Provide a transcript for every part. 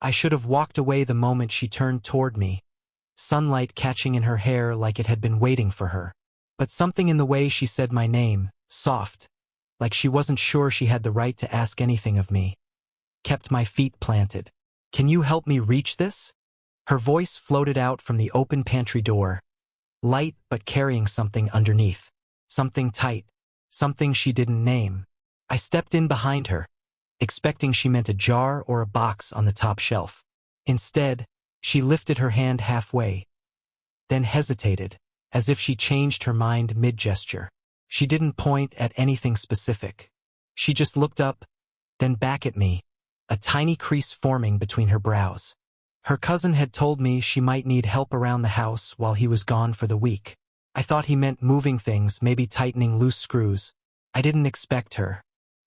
I should have walked away the moment she turned toward me, sunlight catching in her hair like it had been waiting for her. But something in the way she said my name, soft, like she wasn't sure she had the right to ask anything of me, kept my feet planted. "Can you help me reach this?" Her voice floated out from the open pantry door, light but carrying something underneath. Something tight, something she didn't name. I stepped in behind her, expecting she meant a jar or a box on the top shelf. Instead, she lifted her hand halfway, then hesitated, as if she changed her mind mid-gesture. She didn't point at anything specific. She just looked up, then back at me, a tiny crease forming between her brows. Her cousin had told me she might need help around the house while he was gone for the week. I thought he meant moving things, maybe tightening loose screws. I didn't expect her.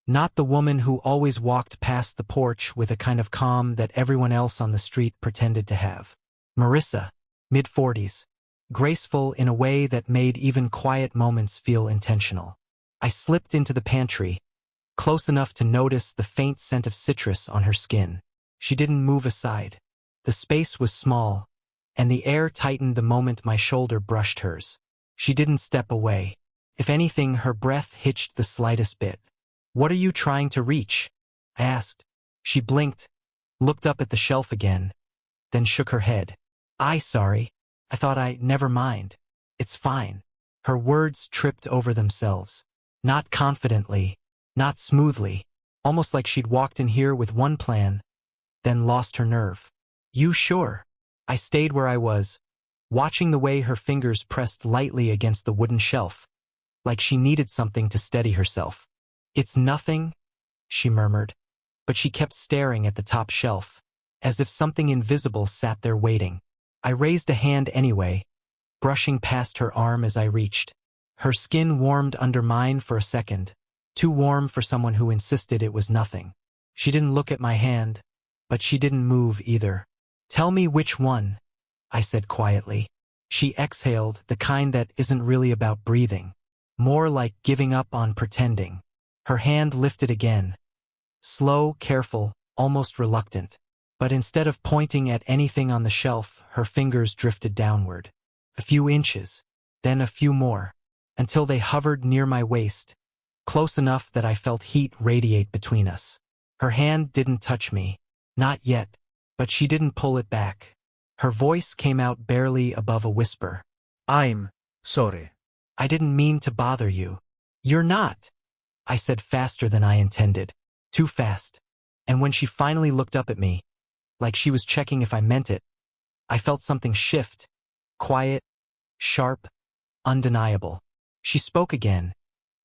Not the woman who always walked past the porch with a kind of calm that everyone else on the street pretended to have. Marissa, mid-40s, graceful in a way that made even quiet moments feel intentional. I slipped into the pantry, close enough to notice the faint scent of citrus on her skin. She didn't move aside. The space was small, and the air tightened the moment my shoulder brushed hers. She didn't step away. If anything, her breath hitched the slightest bit. "What are you trying to reach?" I asked. She blinked, looked up at the shelf again, then shook her head. Sorry. I thought never mind. It's fine." Her words tripped over themselves. Not confidently, not smoothly, almost like she'd walked in here with one plan, then lost her nerve. "You sure?" I stayed where I was, watching the way her fingers pressed lightly against the wooden shelf, like she needed something to steady herself. "It's nothing," she murmured, but she kept staring at the top shelf, as if something invisible sat there waiting. I raised a hand anyway, brushing past her arm as I reached. Her skin warmed under mine for a second, too warm for someone who insisted it was nothing. She didn't look at my hand, but she didn't move either. "Tell me which one," I said quietly. She exhaled, the kind that isn't really about breathing, more like giving up on pretending. Her hand lifted again, slow, careful, almost reluctant. But instead of pointing at anything on the shelf, her fingers drifted downward. A few inches, then a few more, until they hovered near my waist, close enough that I felt heat radiate between us. Her hand didn't touch me. Not yet, but she didn't pull it back. Her voice came out barely above a whisper. "I'm sorry. I didn't mean to bother you." "You're not," I said faster than I intended. Too fast. And when she finally looked up at me, like she was checking if I meant it, I felt something shift. Quiet, sharp, undeniable. She spoke again,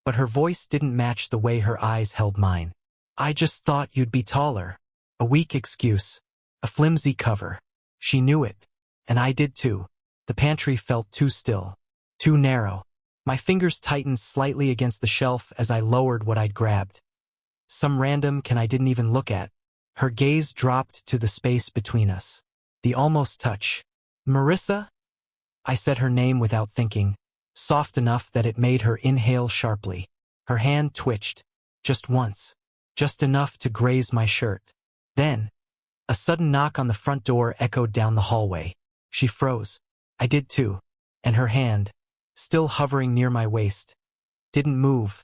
but her voice didn't match the way her eyes held mine. "I just thought you'd be taller." A weak excuse. A flimsy cover. She knew it, and I did too. The pantry felt too still, too narrow. My fingers tightened slightly against the shelf as I lowered what I'd grabbed. Some random can I didn't even look at. Her gaze dropped to the space between us. The almost touch. "Marissa?" I said her name without thinking, soft enough that it made her inhale sharply. Her hand twitched, just once, just enough to graze my shirt. Then, a sudden knock on the front door echoed down the hallway. She froze. I did too, and her hand, still hovering near my waist, didn't move.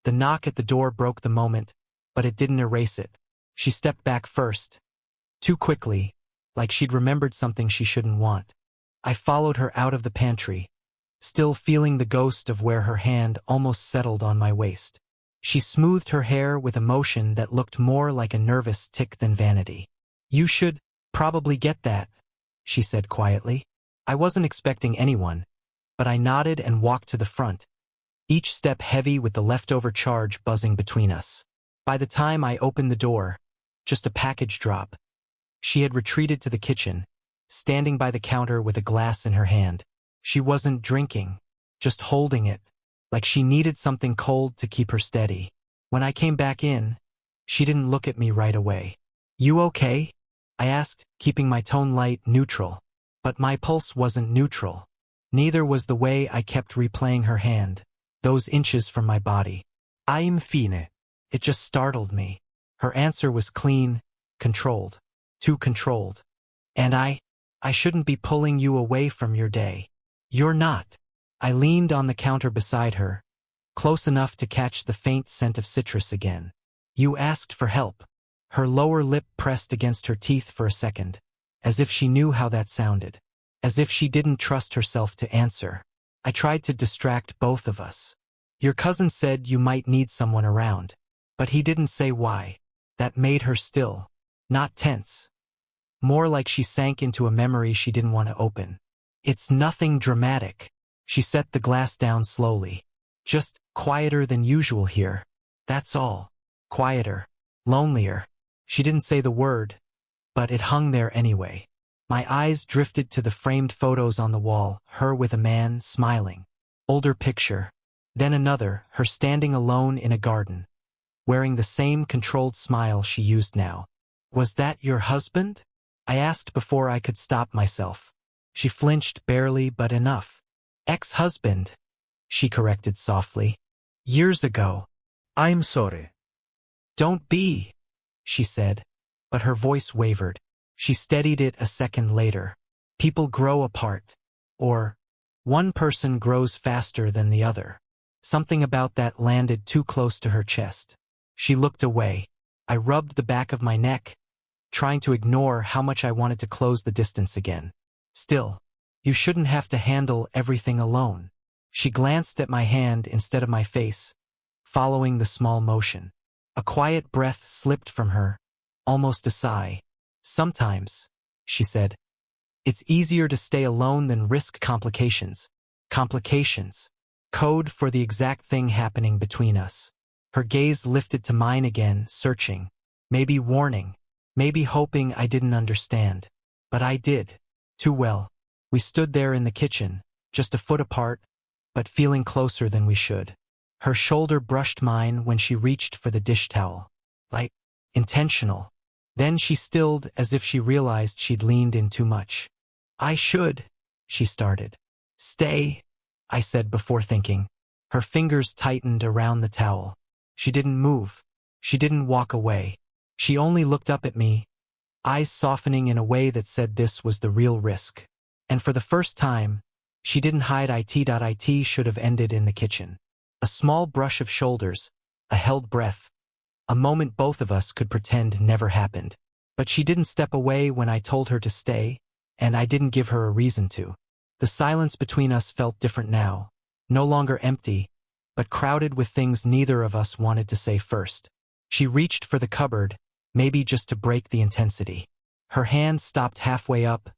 The knock at the door broke the moment, but it didn't erase it. She stepped back first, too quickly, like she'd remembered something she shouldn't want. I followed her out of the pantry, still feeling the ghost of where her hand almost settled on my waist. She smoothed her hair with a motion that looked more like a nervous tic than vanity. "You should probably get that," she said quietly. I wasn't expecting anyone, but I nodded and walked to the front, each step heavy with the leftover charge buzzing between us. By the time I opened the door, just a package drop, she had retreated to the kitchen, standing by the counter with a glass in her hand. She wasn't drinking, just holding it, like she needed something cold to keep her steady. When I came back in, she didn't look at me right away. "You okay?" I asked, keeping my tone light, neutral. But my pulse wasn't neutral. Neither was the way I kept replaying her hand, those inches from my body. "I'm fine." It just startled me. Her answer was clean, controlled. too controlled. And I shouldn't be pulling you away from your day. You're not. I leaned on the counter beside her, close enough to catch the faint scent of citrus again. You asked for help. Her lower lip pressed against her teeth for a second, as if she knew how that sounded, as if she didn't trust herself to answer. I tried to distract both of us. Your cousin said you might need someone around, but he didn't say why. That made her still, not tense. More like she sank into a memory she didn't want to open. It's nothing dramatic. She set the glass down slowly. Just quieter than usual here. That's all. Quieter. Lonelier. She didn't say the word, but it hung there anyway. My eyes drifted to the framed photos on the wall, her with a man, smiling. Older picture. Then another, her standing alone in a garden, wearing the same controlled smile she used now. Was that your husband? I asked before I could stop myself. She flinched barely, but enough. Ex-husband, she corrected softly. Years ago. I'm sorry. Don't be, she said, but her voice wavered. She steadied it a second later. People grow apart. Or, one person grows faster than the other. Something about that landed too close to her chest. She looked away. I rubbed the back of my neck, trying to ignore how much I wanted to close the distance again. Still, you shouldn't have to handle everything alone. She glanced at my hand instead of my face, following the small motion. A quiet breath slipped from her, almost a sigh. Sometimes, she said, it's easier to stay alone than risk complications. Complications. Code for the exact thing happening between us. Her gaze lifted to mine again, searching. Maybe warning. Maybe hoping I didn't understand. But I did. Too well. We stood there in the kitchen, just a foot apart, but feeling closer than we should. Her shoulder brushed mine when she reached for the dish towel. Like, intentional. Then she stilled as if she realized she'd leaned in too much. I should, she started. Stay, I said before thinking. Her fingers tightened around the towel. She didn't move. She didn't walk away. She only looked up at me, eyes softening in a way that said this was the real risk. And for the first time, she didn't hide it should have ended in the kitchen. A small brush of shoulders, a held breath, a moment both of us could pretend never happened. But she didn't step away when I told her to stay, and I didn't give her a reason to. The silence between us felt different now, no longer empty, but crowded with things neither of us wanted to say first. She reached for the cupboard, maybe just to break the intensity. Her hand stopped halfway up,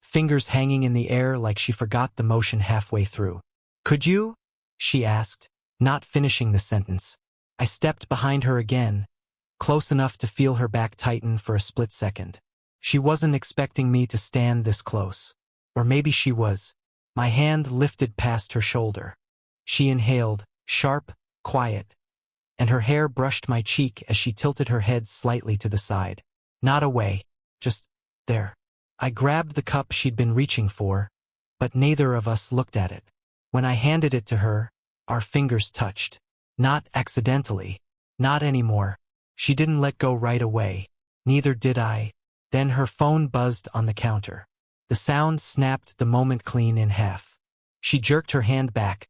fingers hanging in the air like she forgot the motion halfway through. Could you? She asked, not finishing the sentence. I stepped behind her again, close enough to feel her back tighten for a split second. She wasn't expecting me to stand this close. Or maybe she was. My hand lifted past her shoulder. She inhaled, sharp, quiet, and her hair brushed my cheek as she tilted her head slightly to the side. Not away, just there. I grabbed the cup she'd been reaching for, but neither of us looked at it. When I handed it to her, our fingers touched. Not accidentally. Not anymore. She didn't let go right away. Neither did I. Then her phone buzzed on the counter. The sound snapped the moment clean in half. She jerked her hand back,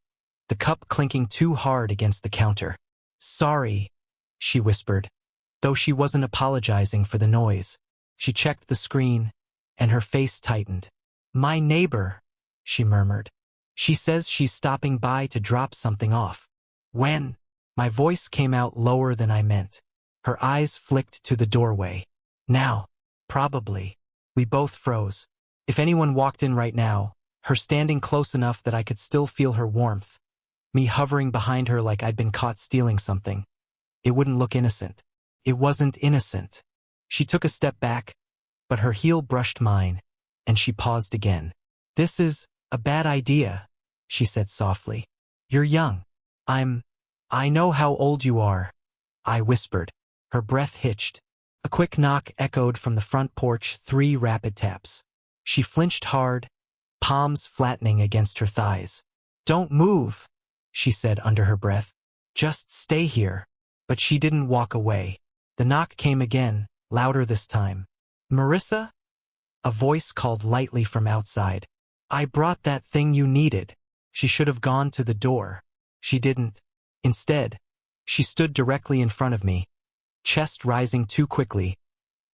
the cup clinking too hard against the counter. Sorry, she whispered, though she wasn't apologizing for the noise. She checked the screen, and her face tightened. My neighbor, she murmured. She says she's stopping by to drop something off. When? My voice came out lower than I meant. Her eyes flicked to the doorway. Now. Probably. We both froze. If anyone walked in right now, her standing close enough that I could still feel her warmth, me hovering behind her like I'd been caught stealing something, it wouldn't look innocent. It wasn't innocent. She took a step back, but her heel brushed mine, and she paused again. This is a bad idea, she said softly. You're young. I know how old you are, I whispered. Her breath hitched. A quick knock echoed from the front porch, 3 rapid taps. She flinched hard, palms flattening against her thighs. Don't move, she said under her breath. Just stay here. But she didn't walk away. The knock came again, louder this time. Marissa? A voice called lightly from outside. I brought that thing you needed. She should have gone to the door. She didn't. Instead, she stood directly in front of me, chest rising too quickly,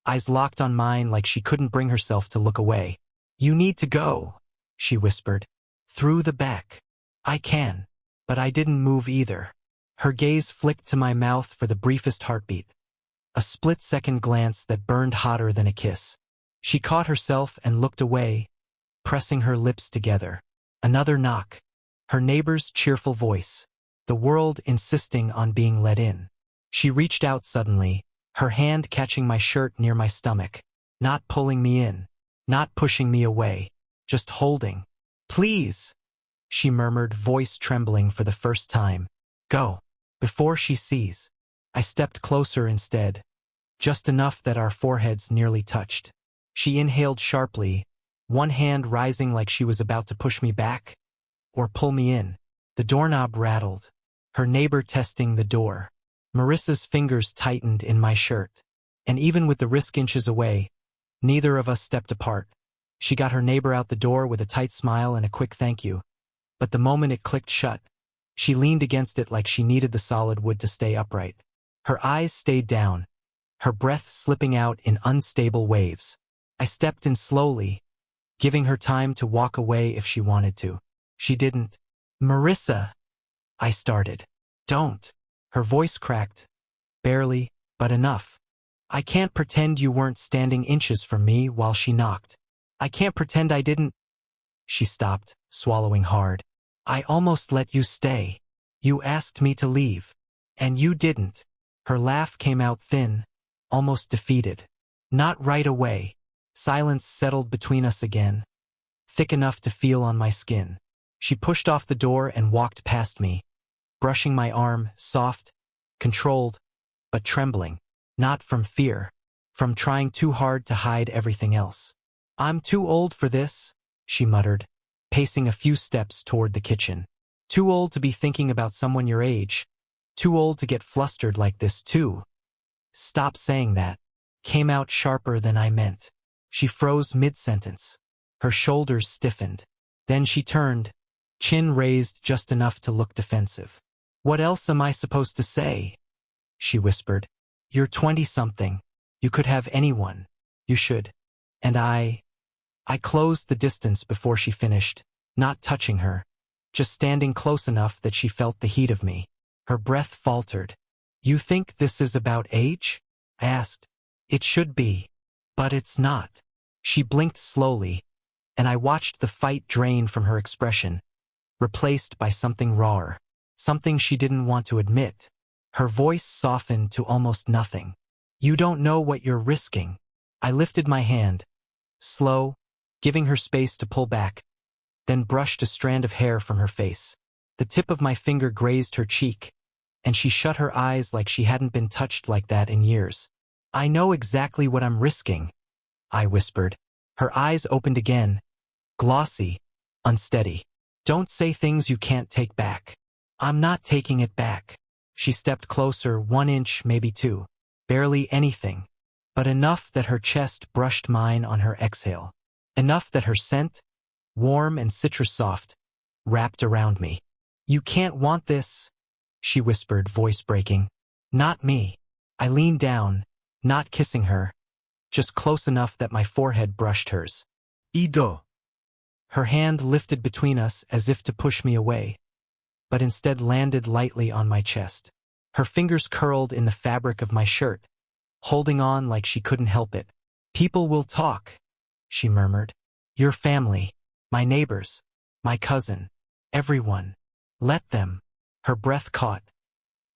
eyes locked on mine like she couldn't bring herself to look away. You need to go, she whispered. Through the back. I can. But I didn't move either. Her gaze flicked to my mouth for the briefest heartbeat. A split-second glance that burned hotter than a kiss. She caught herself and looked away, pressing her lips together. Another knock. Her neighbor's cheerful voice. The world insisting on being let in. She reached out suddenly, her hand catching my shirt near my stomach. Not pulling me in. Not pushing me away. Just holding. Please, she murmured, voice trembling for the first time. Go. Before she sees. I stepped closer instead. Just enough that our foreheads nearly touched. She inhaled sharply, one hand rising like she was about to push me back or pull me in. The doorknob rattled. Her neighbor testing the door. Marissa's fingers tightened in my shirt. And even with the risk inches away, neither of us stepped apart. She got her neighbor out the door with a tight smile and a quick thank you. But the moment it clicked shut, she leaned against it like she needed the solid wood to stay upright. Her eyes stayed down, her breath slipping out in unstable waves. I stepped in slowly, giving her time to walk away if she wanted to. She didn't. Marissa, I started. Don't. Her voice cracked. Barely, but enough. I can't pretend you weren't standing inches from me while she knocked. I can't pretend I didn't. She stopped, swallowing hard. I almost let you stay. You asked me to leave. And you didn't. Her laugh came out thin, almost defeated. Not right away. Silence settled between us again, thick enough to feel on my skin. She pushed off the door and walked past me, brushing my arm, soft, controlled, but trembling. Not from fear, from trying too hard to hide everything else. I'm too old for this, she muttered, pacing a few steps toward the kitchen. Too old to be thinking about someone your age. Too old to get flustered like this too. Stop saying that. Came out sharper than I meant. She froze mid-sentence. Her shoulders stiffened. Then she turned, chin raised just enough to look defensive. What else am I supposed to say? She whispered. You're 20-something. You could have anyone. You should. And I closed the distance before she finished, not touching her, just standing close enough that she felt the heat of me. Her breath faltered. You think this is about age? I asked. It should be. But it's not. She blinked slowly, and I watched the fight drain from her expression, replaced by something rawer, something she didn't want to admit. Her voice softened to almost nothing. You don't know what you're risking. I lifted my hand, slow, giving her space to pull back, then brushed a strand of hair from her face. The tip of my finger grazed her cheek, and she shut her eyes like she hadn't been touched like that in years. I know exactly what I'm risking, I whispered. Her eyes opened again, glossy, unsteady. Don't say things you can't take back. I'm not taking it back. She stepped closer, 1 inch, maybe 2. Barely anything, but enough that her chest brushed mine on her exhale. Enough that her scent, warm and citrus soft, wrapped around me. You can't want this, she whispered, voice breaking. Not me. I leaned down, not kissing her, just close enough that my forehead brushed hers. Ido. Her hand lifted between us as if to push me away, but instead landed lightly on my chest. Her fingers curled in the fabric of my shirt, holding on like she couldn't help it. People will talk, she murmured. Your family, my neighbors, my cousin, everyone. Let them. Her breath caught.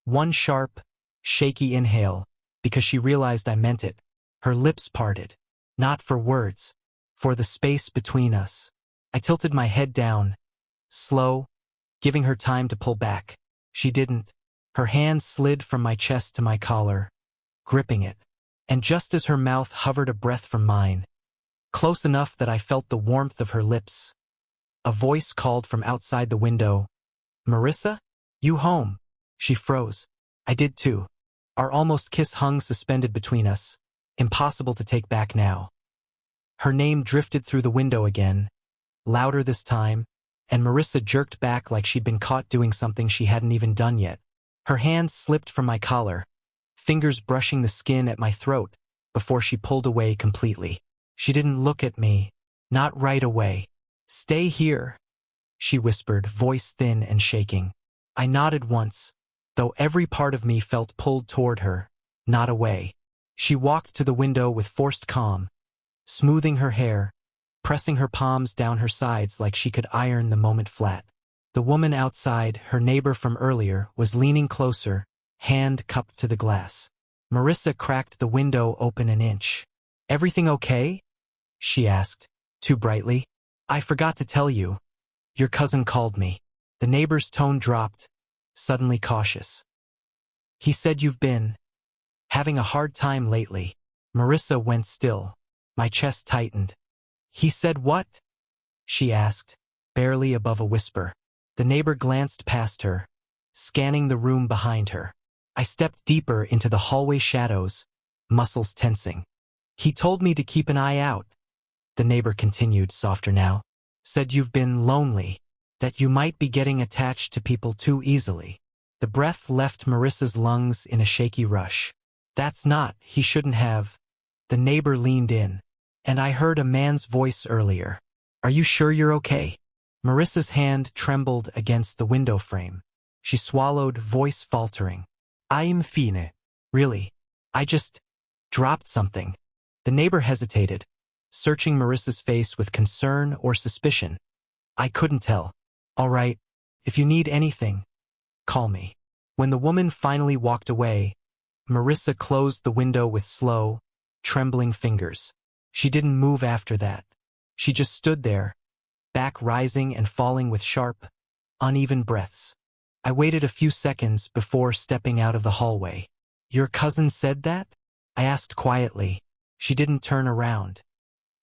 One sharp, shaky inhale, because she realized I meant it. Her lips parted. Not for words, for the space between us. I tilted my head down, slow, giving her time to pull back. She didn't. Her hand slid from my chest to my collar, gripping it. And just as her mouth hovered a breath from mine, close enough that I felt the warmth of her lips, a voice called from outside the window, Marissa? You home? She froze. I did too. Our almost kiss hung suspended between us, impossible to take back now. Her name drifted through the window again, louder this time, and Marissa jerked back like she'd been caught doing something she hadn't even done yet. Her hand slipped from my collar, fingers brushing the skin at my throat, before she pulled away completely. She didn't look at me, not right away. "Stay here," she whispered, voice thin and shaking. I nodded once, though every part of me felt pulled toward her, not away. She walked to the window with forced calm, smoothing her hair, pressing her palms down her sides like she could iron the moment flat. The woman outside, her neighbor from earlier, was leaning closer, hand cupped to the glass. Marissa cracked the window open an inch. "Everything okay?" she asked, too brightly. "I forgot to tell you. Your cousin called me." The neighbor's tone dropped, suddenly cautious. "He said you've been having a hard time lately." Marissa went still. My chest tightened. "He said what?" she asked, barely above a whisper. The neighbor glanced past her, scanning the room behind her. I stepped deeper into the hallway shadows, muscles tensing. "He told me to keep an eye out," the neighbor continued, softer now. "Said you've been lonely, that you might be getting attached to people too easily." The breath left Marissa's lungs in a shaky rush. "That's not, he shouldn't have." The neighbor leaned in. "And I heard a man's voice earlier. Are you sure you're okay?" Marissa's hand trembled against the window frame. She swallowed, voice faltering. "I'm fine. Really. I just dropped something." The neighbor hesitated, searching Marissa's face with concern or suspicion. "I couldn't tell." "All right. If you need anything, call me." When the woman finally walked away, Marissa closed the window with slow, trembling fingers. She didn't move after that. She just stood there, back rising and falling with sharp, uneven breaths. I waited a few seconds before stepping out of the hallway. "Your cousin said that?" I asked quietly. She didn't turn around.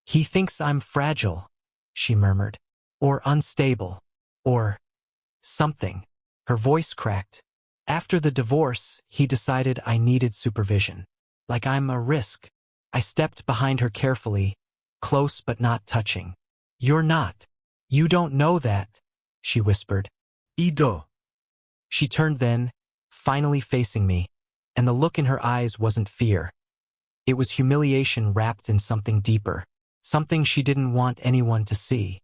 "He thinks I'm fragile," she murmured. "Or unstable. Or something." Her voice cracked. "After the divorce, he decided I needed supervision. Like I'm a risk." I stepped behind her carefully, close but not touching. "You're not. You don't know that," she whispered. "Ido." She turned then, finally facing me, and the look in her eyes wasn't fear. It was humiliation wrapped in something deeper, something she didn't want anyone to see.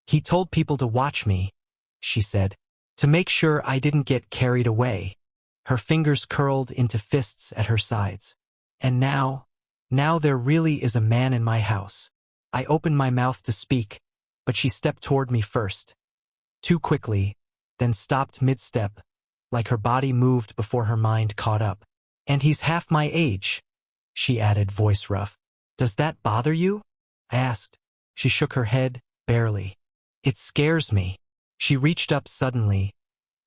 "He told people to watch me," she said, "to make sure I didn't get carried away." Her fingers curled into fists at her sides. "And now there really is a man in my house." I opened my mouth to speak, but she stepped toward me first. Too quickly, then stopped mid-step, like her body moved before her mind caught up. "And he's half my age," she added, voice rough. "Does that bother you?" I asked. She shook her head, barely. "It scares me." She reached up suddenly,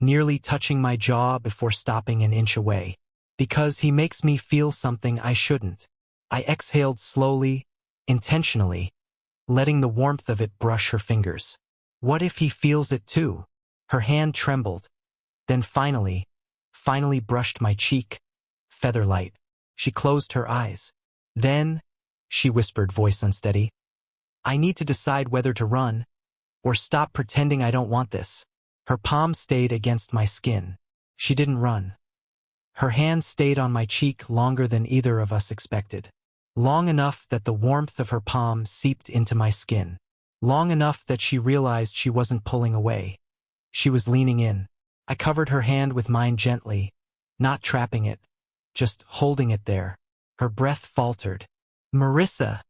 nearly touching my jaw before stopping an inch away. "Because he makes me feel something I shouldn't." I exhaled slowly, intentionally, letting the warmth of it brush her fingers. "What if he feels it too?" Her hand trembled, then finally brushed my cheek, feather-light. She closed her eyes. "Then," she whispered, voice unsteady, "I need to decide whether to run or stop pretending I don't want this." Her palm stayed against my skin. She didn't run. Her hand stayed on my cheek longer than either of us expected. Long enough that the warmth of her palm seeped into my skin. Long enough that she realized she wasn't pulling away. She was leaning in. I covered her hand with mine gently, not trapping it, just holding it there. Her breath faltered. "Marissa,"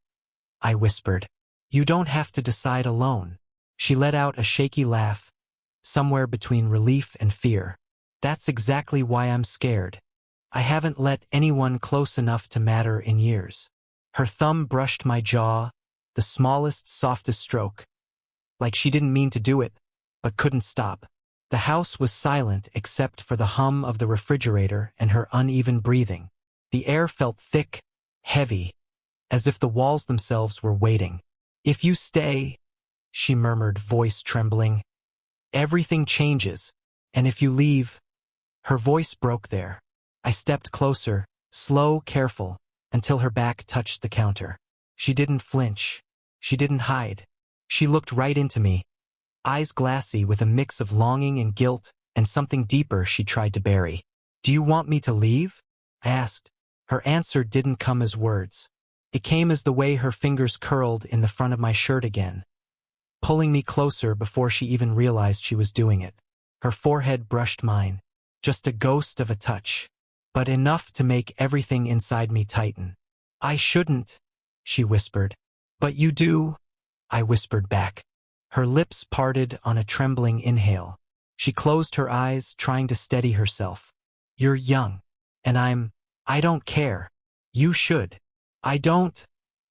I whispered, "you don't have to decide alone." She let out a shaky laugh, somewhere between relief and fear. "That's exactly why I'm scared. I haven't let anyone close enough to matter in years." Her thumb brushed my jaw, the smallest, softest stroke, like she didn't mean to do it, but couldn't stop. The house was silent except for the hum of the refrigerator and her uneven breathing. The air felt thick, heavy, as if the walls themselves were waiting. "If you stay," she murmured, voice trembling, "everything changes, and if you leave..." Her voice broke there. I stepped closer, slow, careful, until her back touched the counter. She didn't flinch. She didn't hide. She looked right into me, eyes glassy with a mix of longing and guilt and something deeper she tried to bury. "Do you want me to leave?" I asked. Her answer didn't come as words. It came as the way her fingers curled in the front of my shirt again, pulling me closer before she even realized she was doing it. Her forehead brushed mine, just a ghost of a touch, but enough to make everything inside me tighten. "I shouldn't," she whispered. "But you do," I whispered back. Her lips parted on a trembling inhale. She closed her eyes, trying to steady herself. "You're young, and I don't care. You should." "I don't,"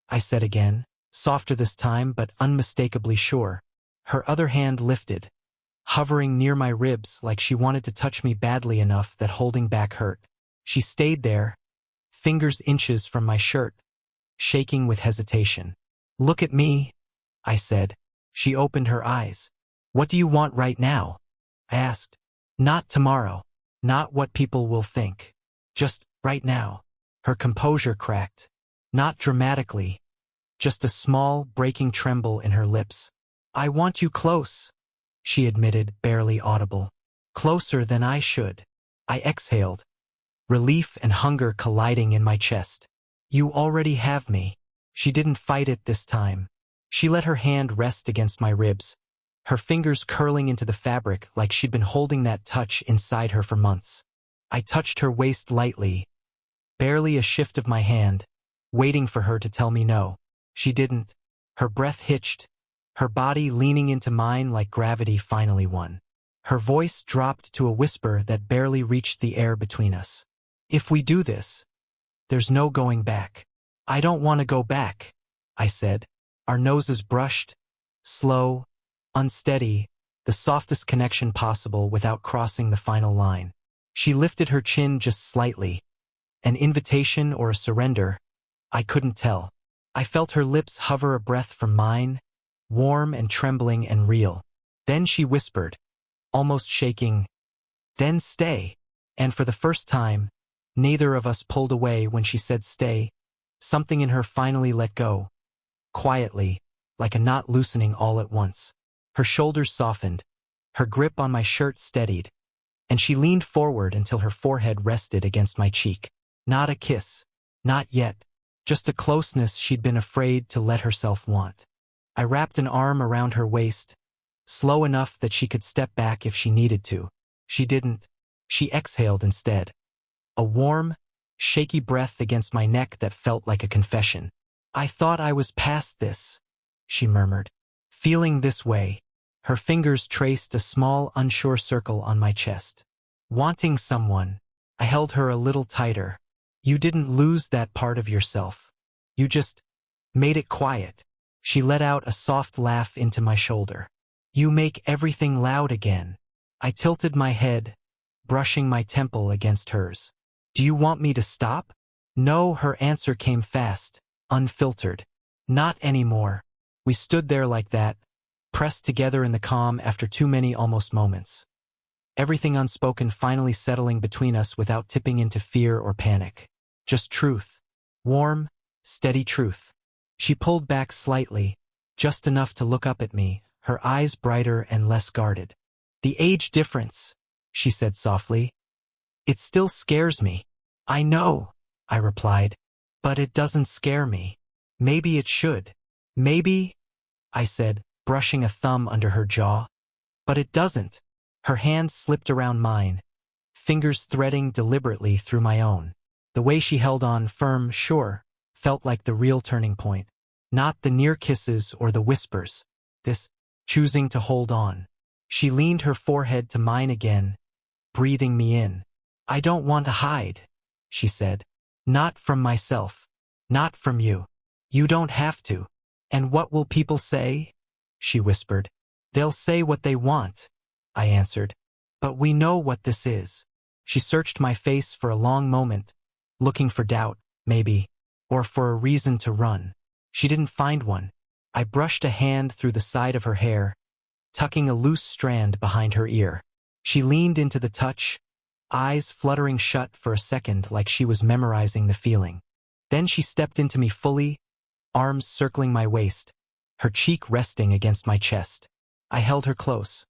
I said again, softer this time but unmistakably sure. Her other hand lifted, hovering near my ribs like she wanted to touch me badly enough that holding back hurt. She stayed there, fingers inches from my shirt, shaking with hesitation. "Look at me," I said. She opened her eyes. "What do you want right now?" I asked. "Not tomorrow. Not what people will think. Just right now." Her composure cracked. Not dramatically, just a small, breaking tremble in her lips. "I want you close," she admitted, barely audible. "Closer than I should." I exhaled, relief and hunger colliding in my chest. "You already have me." She didn't fight it this time. She let her hand rest against my ribs, her fingers curling into the fabric like she'd been holding that touch inside her for months. I touched her waist lightly, barely a shift of my hand, waiting for her to tell me no. She didn't. Her breath hitched, her body leaning into mine like gravity finally won. Her voice dropped to a whisper that barely reached the air between us. "If we do this, there's no going back." "I don't want to go back," I said. Our noses brushed, slow, unsteady, the softest connection possible without crossing the final line. She lifted her chin just slightly. An invitation or a surrender? I couldn't tell. I felt her lips hover a breath from mine, warm and trembling and real. Then she whispered, almost shaking, "Then stay." And for the first time, neither of us pulled away when she said stay. Something in her finally let go, quietly, like a knot loosening all at once. Her shoulders softened, her grip on my shirt steadied, and she leaned forward until her forehead rested against my cheek. Not a kiss, not yet, just a closeness she'd been afraid to let herself want. I wrapped an arm around her waist, slow enough that she could step back if she needed to. She didn't. She exhaled instead. A warm, shaky breath against my neck that felt like a confession. "I thought I was past this," she murmured. Feeling this way, her fingers traced a small, unsure circle on my chest. "Wanting someone." I held her a little tighter. "You didn't lose that part of yourself. You just made it quiet." She let out a soft laugh into my shoulder. "You make everything loud again." I tilted my head, brushing my temple against hers. "Do you want me to stop?" "No," her answer came fast, unfiltered. "Not anymore." We stood there like that, pressed together in the calm after too many almost moments. Everything unspoken finally settling between us without tipping into fear or panic. Just truth. Warm, steady truth. She pulled back slightly, just enough to look up at me, her eyes brighter and less guarded. "The age difference," she said softly. "It still scares me." "I know," I replied, "but it doesn't scare me. Maybe it should." "Maybe," I said, brushing a thumb under her jaw. "But it doesn't." Her hand slipped around mine, fingers threading deliberately through my own. The way she held on, firm, sure, felt like the real turning point. Not the near kisses or the whispers. This choosing to hold on. She leaned her forehead to mine again, breathing me in. "I don't want to hide," she said. "Not from myself. Not from you. You don't have to." "And what will people say?" she whispered. "They'll say what they want," I answered. "But we know what this is." She searched my face for a long moment, looking for doubt, maybe, or for a reason to run. She didn't find one. I brushed a hand through the side of her hair, tucking a loose strand behind her ear. She leaned into the touch, eyes fluttering shut for a second like she was memorizing the feeling. Then she stepped into me fully, arms circling my waist, her cheek resting against my chest. I held her close,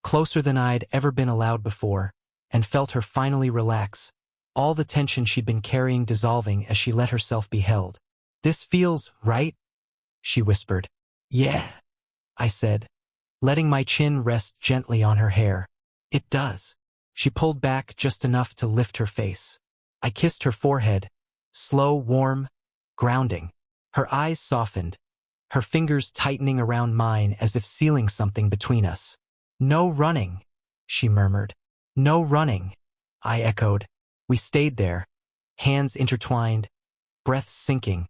closer than I'd ever been allowed before, and felt her finally relax, all the tension she'd been carrying dissolving as she let herself be held. "This feels right?" she whispered. "Yeah," I said, letting my chin rest gently on her hair. "It does." She pulled back just enough to lift her face. I kissed her forehead, slow, warm, grounding. Her eyes softened, her fingers tightening around mine as if sealing something between us. "No running," she murmured. "No running," I echoed. We stayed there, hands intertwined, breath sinking,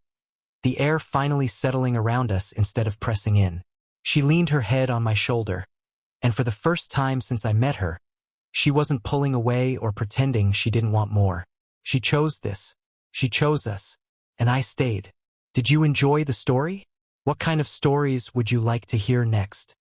the air finally settling around us instead of pressing in. She leaned her head on my shoulder, and for the first time since I met her, she wasn't pulling away or pretending she didn't want more. She chose this. She chose us, and I stayed. Did you enjoy the story? What kind of stories would you like to hear next?